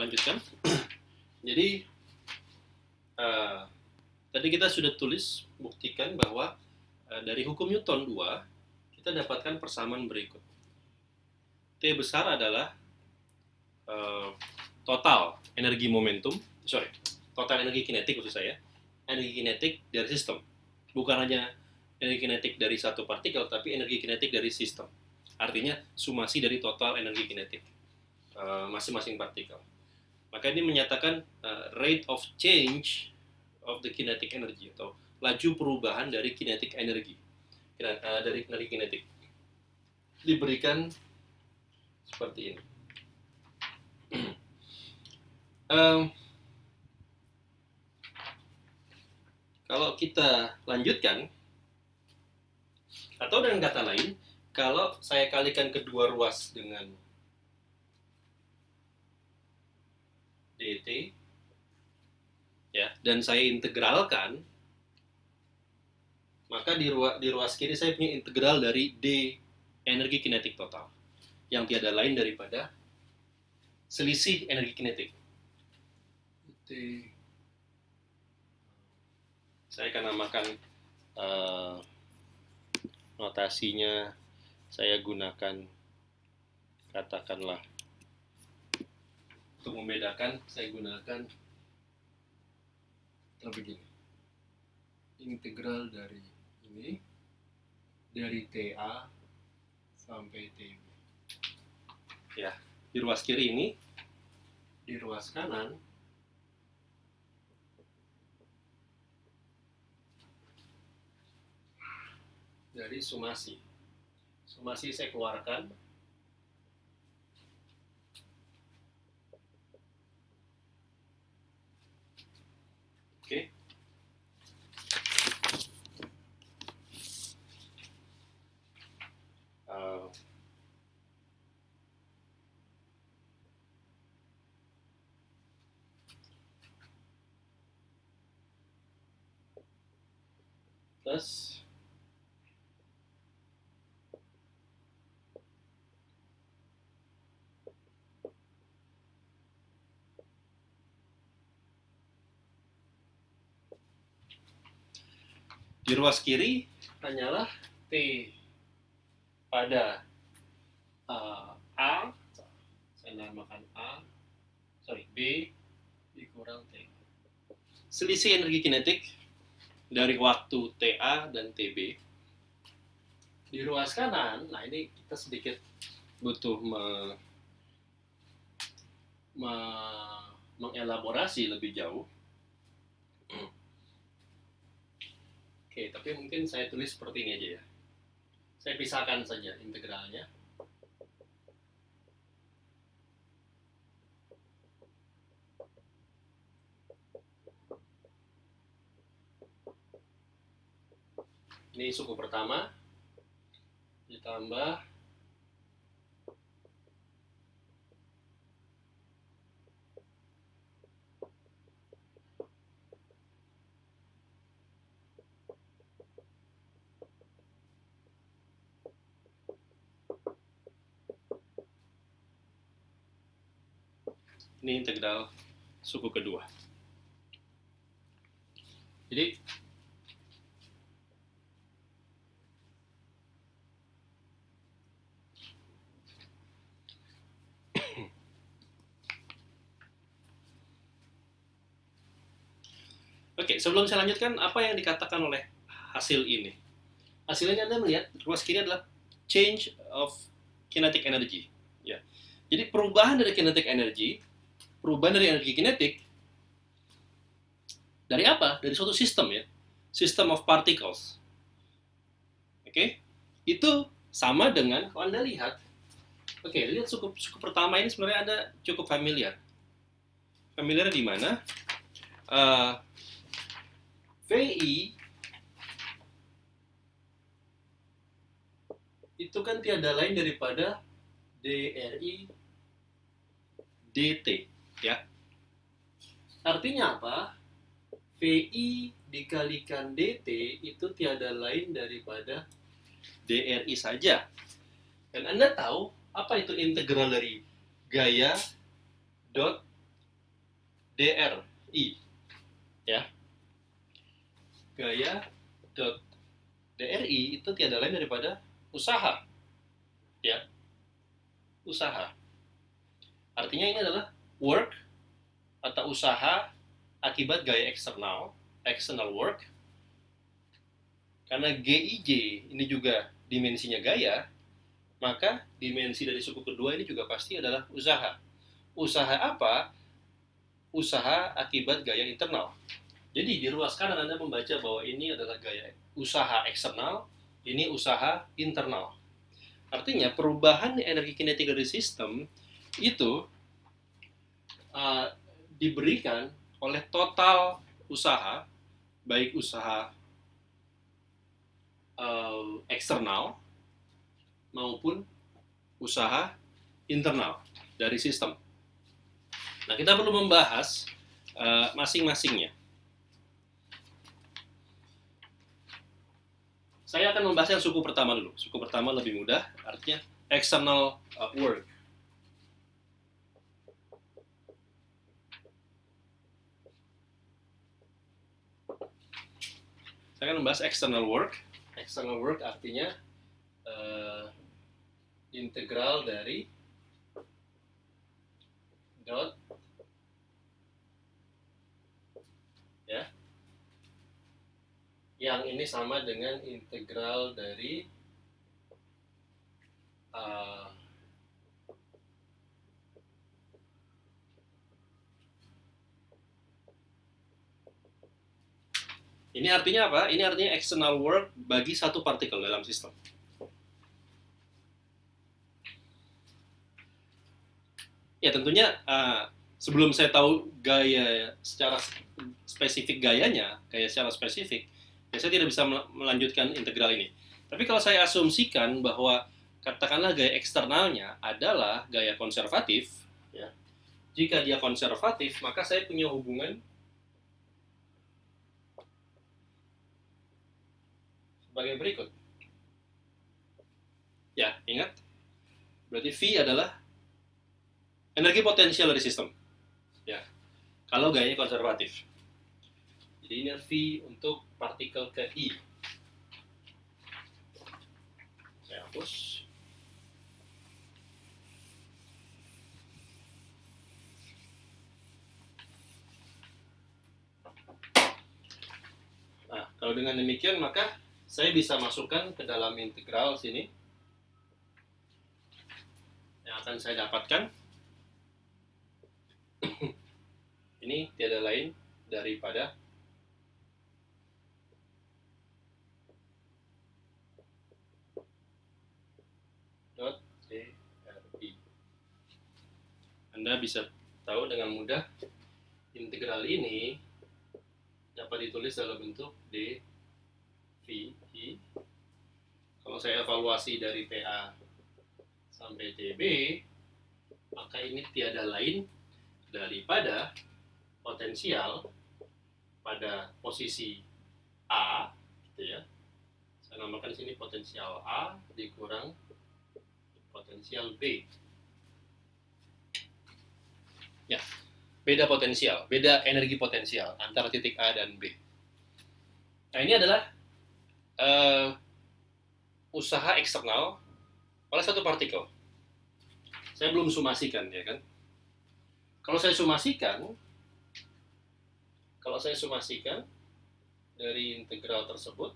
lanjutkan. Jadi tadi kita sudah tulis buktikan bahwa dari hukum Newton 2 kita dapatkan persamaan berikut. T besar adalah total energi kinetik maksud saya, energi kinetik dari sistem. Bukan hanya energi kinetik dari satu partikel, tapi energi kinetik dari sistem. Artinya sumasi dari total energi kinetik masing-masing partikel. Maka ini menyatakan rate of change of the kinetic energy, atau laju perubahan dari kinetik energi, dari energi kinetik diberikan seperti ini. Kalau kita lanjutkan, atau dengan kata lain, kalau saya kalikan kedua ruas dengan dt, ya, dan saya integralkan, maka di ruas kiri saya punya integral dari d energi kinetik total, yang tiada lain daripada selisih energi kinetik. Saya akan namakan notasinya, saya gunakan, katakanlah, untuk membedakan saya gunakan begini, integral dari ini, dari TA sampai TB. Ya, di ruas kiri ini, di ruas kanan dari sumasi. Sumasi saya keluarkan. Oke. Plus di ruas kiri hanyalah T pada A, saya namakan B dikurang T. Selisih energi kinetik dari waktu TA dan TB. Di ruas kanan, nah ini kita sedikit butuh mengelaborasi lebih jauh. Oke, tapi mungkin saya tulis seperti ini aja ya. Saya pisahkan saja integralnya. Ini suku pertama ditambah ini integral suku kedua. Jadi oke, sebelum saya lanjutkan, apa yang dikatakan oleh hasil ini? Hasilnya Anda melihat ruas kiri adalah change of kinetic energy. Ya. Jadi perubahan dari kinetic energy, perubahan dari energi kinetik, dari apa? Dari suatu sistem ya, system of particles. Oke, itu sama dengan kalau Anda lihat. Oke, lihat suku pertama ini sebenarnya Anda cukup familiar. Familiar di mana? VI itu kan tiada lain daripada DRI DT, ya. Artinya apa? VI dikalikan DT itu tiada lain daripada DRI saja. Dan Anda tahu apa itu integral dari gaya dot DRI, ya. Gaya dot DRI itu tiada lain daripada usaha, ya, usaha. Artinya ini adalah work atau usaha akibat gaya eksternal, external work. Karena GIJ ini juga dimensinya gaya, maka dimensi dari suku kedua ini juga pasti adalah usaha. Usaha apa? Usaha akibat gaya internal. Jadi di ruas kanan Anda membaca bahwa ini adalah gaya usaha eksternal, ini usaha internal. Artinya perubahan energi kinetik dari sistem itu diberikan oleh total usaha, baik usaha eksternal maupun usaha internal dari sistem. Nah, kita perlu membahas masing-masingnya. Saya akan membahas yang suku pertama dulu. Suku pertama lebih mudah, artinya external work. Saya akan membahas external work. External work artinya integral dari dot, ya, yang ini sama dengan integral dari ini artinya apa? Ini artinya external work bagi satu partikel dalam sistem. Ya tentunya sebelum saya tahu gaya secara spesifik gayanya, gaya secara spesifik, ya saya tidak bisa melanjutkan integral ini. Tapi kalau saya asumsikan bahwa katakanlah gaya eksternalnya adalah gaya konservatif, ya, jika dia konservatif, maka saya punya hubungan sebagai berikut. Ya, ingat, berarti V adalah energi potensial dari sistem. Ya, kalau gayanya konservatif. Jadi ini V untuk partikel ke I. Saya hapus. Nah, kalau dengan demikian maka saya bisa masukkan ke dalam integral sini yang akan saya dapatkan. Ini tiada lain daripada dot DRI. Anda bisa tahu dengan mudah integral ini dapat ditulis dalam bentuk dVi. Kalau saya evaluasi dari TA sampai TB, maka ini tiada lain daripada potensial pada posisi A, gitu ya. Saya namakan sini potensial A dikurang potensial B. Ya, beda potensial, beda energi potensial antara titik A dan B. Nah, ini adalah usaha eksternal oleh satu partikel. Saya belum sumasikan, ya kan? Kalau saya sumasikan dari integral tersebut,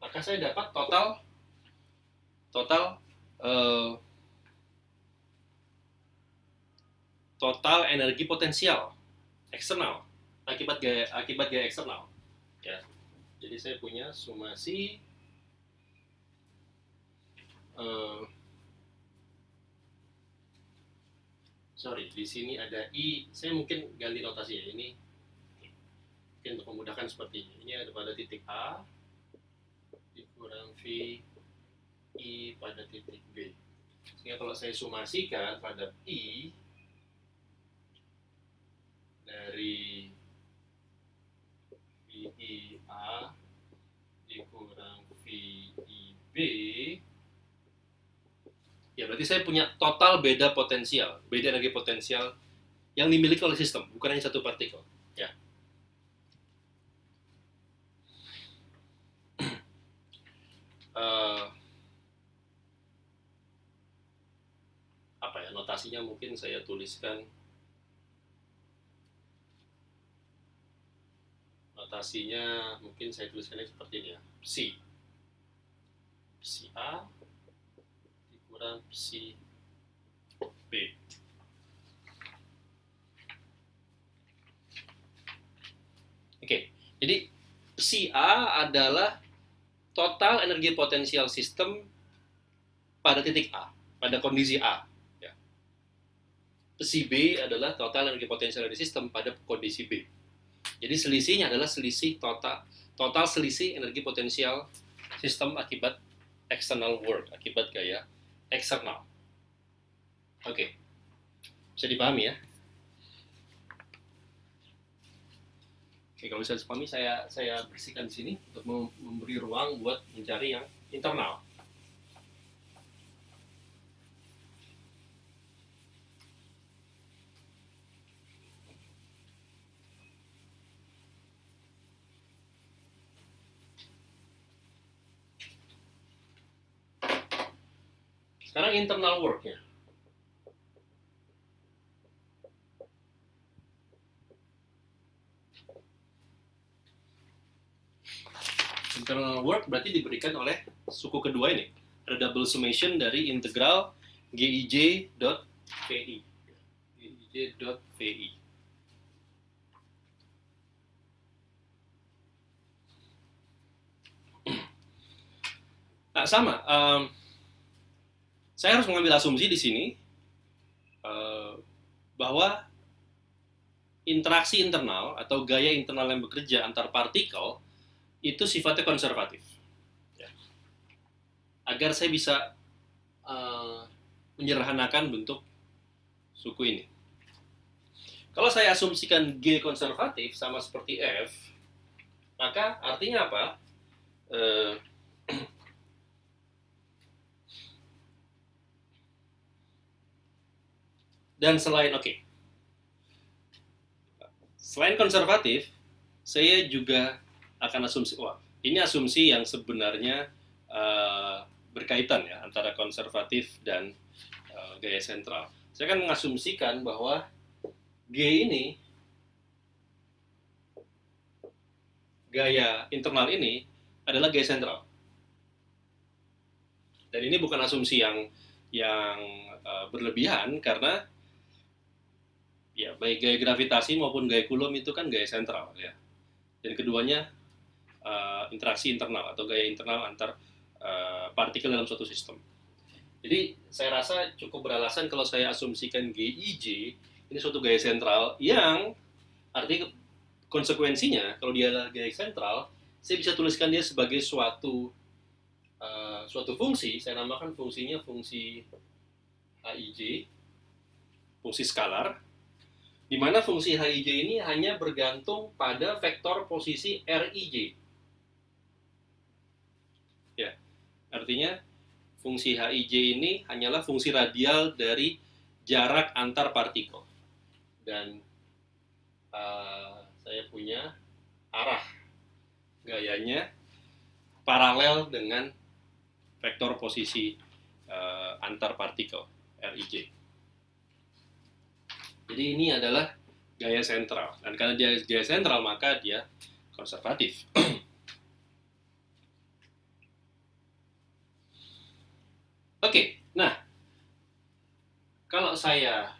maka saya dapat total energi potensial eksternal akibat gaya eksternal, ya. Jadi saya punya sumasi di sini ada I. Saya mungkin ganti notasi ya. Ini mungkin untuk memudahkan seperti ini. Ini ada pada titik A dikurang V I pada titik B. Sehingga kalau saya sumasikan pada I dari saya punya total beda potensial, beda energi potensial yang dimiliki oleh sistem, bukan hanya satu partikel. Ya. Apa ya notasinya, mungkin saya tuliskan. Notasinya mungkin saya tuliskannya seperti ini ya. Psi A dikurang Psi B. Oke, jadi Psi A adalah total energi potensial sistem pada titik A, pada kondisi A. Ya. Psi B adalah total energi potensial dari sistem pada kondisi B. Jadi selisihnya adalah selisih total selisih energi potensial sistem akibat external work, akibat gaya eksternal. Oke, bisa dipahami ya? Oke, kalau bisa dipahami, saya bersihkan di sini untuk memberi ruang buat mencari yang internal. Sekarang internal work-nya. Internal work berarti diberikan oleh suku kedua ini. Ada double summation dari integral gij.vi. gij.vi. Nah, sama. Saya harus mengambil asumsi di sini bahwa interaksi internal atau gaya internal yang bekerja antar partikel itu sifatnya konservatif. Ya. Agar saya bisa menyederhanakan bentuk suku ini. Kalau saya asumsikan G konservatif sama seperti F, maka artinya apa? Dan selain selain konservatif, saya juga akan asumsi, ini asumsi yang sebenarnya berkaitan ya antara konservatif dan gaya sentral. Saya akan mengasumsikan bahwa G ini, gaya internal ini adalah gaya sentral. Dan ini bukan asumsi yang berlebihan, karena ya baik gaya gravitasi maupun gaya Coulomb itu kan gaya sentral ya. Dan keduanya interaksi internal atau gaya internal antar partikel dalam suatu sistem. Jadi saya rasa cukup beralasan kalau saya asumsikan GIJ ini suatu gaya sentral yang artinya konsekuensinya kalau dia adalah gaya sentral, saya bisa tuliskan dia sebagai suatu fungsi. Saya namakan fungsinya fungsi HIJ, fungsi skalar, di mana fungsi HIJ ini hanya bergantung pada vektor posisi RIJ. Ya, artinya fungsi HIJ ini hanyalah fungsi radial dari jarak antar partikel. Dan saya punya arah gayanya paralel dengan vektor posisi antar partikel RIJ. Jadi ini adalah gaya sentral, dan karena dia gaya sentral maka dia konservatif. Oke, nah kalau saya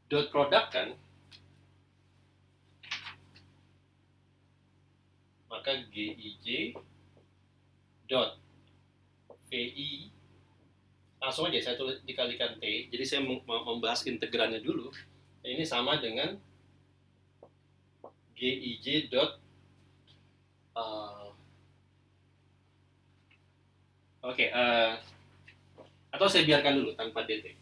dot product kan, maka GIJ dot VI, langsung aja saya tulis dikalikan T. Jadi saya membahas integrannya dulu. Ini sama dengan GIJ dot atau saya biarkan dulu tanpa DT.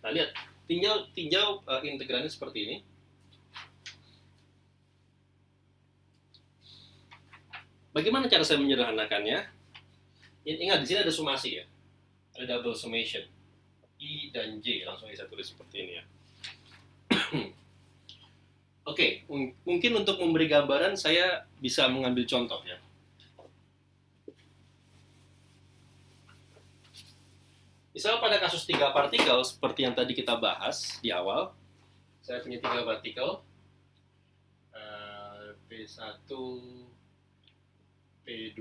Nah, lihat, tinjau integrannya seperti ini. Bagaimana cara saya menyederhanakannya? Ingat, di sini ada sumasi ya. Ada double summation. I dan J. Langsung saya tulis seperti ini ya. Oke, mungkin untuk memberi gambaran saya bisa mengambil contoh ya. Misal pada kasus 3 partikel seperti yang tadi kita bahas di awal, saya punya 3 partikel, P1, P2,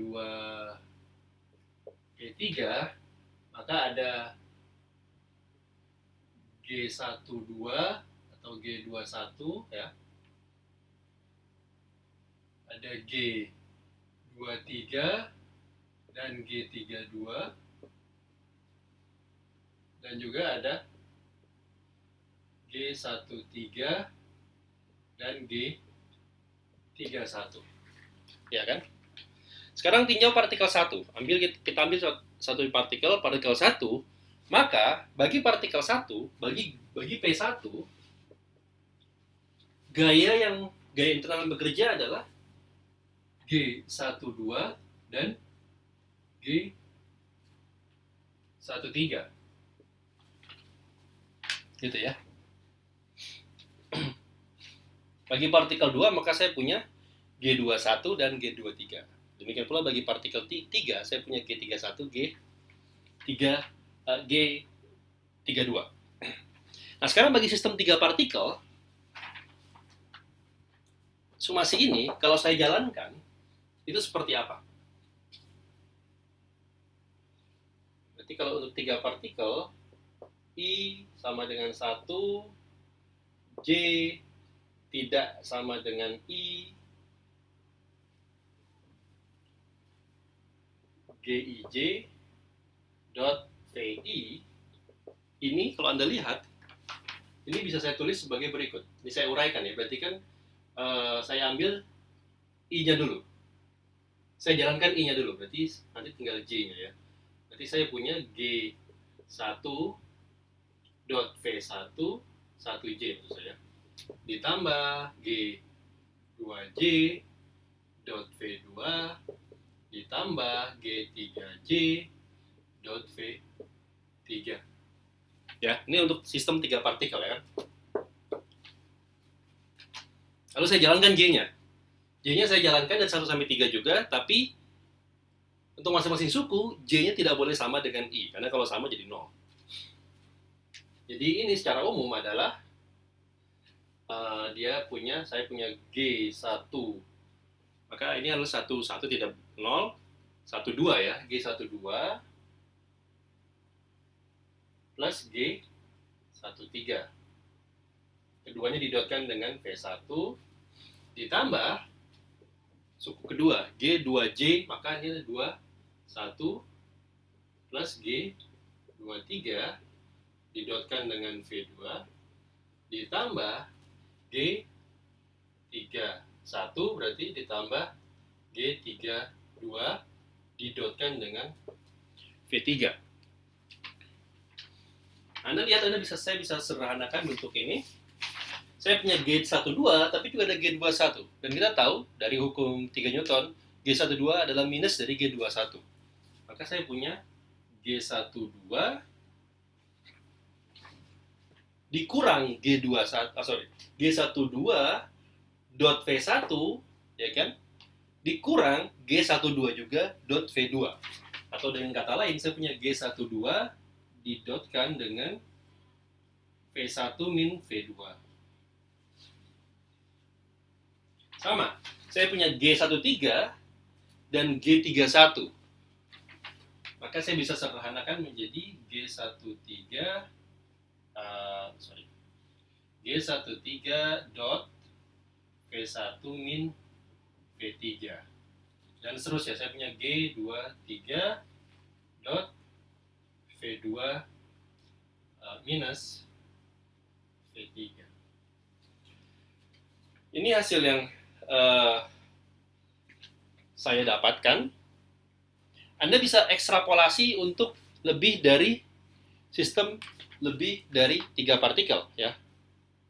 P3, maka ada G12 atau G21 ya. Ada G23 dan G32 dan juga ada G13 dan G31. Ya kan? Sekarang tinjau partikel 1. Kita ambil satu partikel 1, maka bagi partikel 1, bagi P1, gaya internal yang bekerja adalah G12 dan G13. Gitu ya. Bagi partikel 2 maka saya punya G21 dan G23. Demikian pula bagi partikel 3 saya punya G31, G32. Nah, sekarang bagi sistem 3 partikel, sumasi ini kalau saya jalankan itu seperti apa? Berarti kalau untuk 3 partikel, I sama dengan 1, J tidak sama dengan I, GIJ dot VI, ini kalau Anda lihat, ini bisa saya tulis sebagai berikut. Ini saya uraikan ya, berarti kan saya ambil I-nya dulu. Saya jalankan I-nya dulu, berarti nanti tinggal J-nya ya. Berarti saya punya G1 dot V1 1J maksud saya, ditambah G2J dot V2 ditambah G3J dot V3. Ya, ini untuk sistem 3 partikel ya kan. Lalu saya jalankan J-nya. J-nya saya jalankan dari 1 sampai 3 juga, tapi untuk masing-masing suku, J-nya tidak boleh sama dengan I, karena kalau sama jadi 0. Jadi ini secara umum adalah saya punya G1. Maka ini adalah 1 tidak 0, 1 2 ya, G12 plus G13. Keduanya didotkan dengan V1 ditambah suku kedua G2J, maka ini ada 2 1 plus G23 didotkan dengan V2 ditambah G31 berarti ditambah G32 didotkan dengan V3. Saya bisa sederhanakan bentuk ini. Saya punya G12 tapi juga ada G21, dan kita tahu dari hukum 3 Newton G12 adalah minus dari G21. Maka saya punya G12 dikurang G12 dot V1 ya kan, dikurang G12 juga dot V2, atau dengan kata lain saya punya G12 didotkan dengan V1 min V2. Sama, saya punya G13 dan G31. Maka saya bisa sederhanakan menjadi G13 dot V1 min V3. Dan seterusnya, saya punya G23 dot V2 minus V3. Ini hasil yang saya dapatkan. Anda bisa ekstrapolasi untuk lebih dari 3 partikel ya.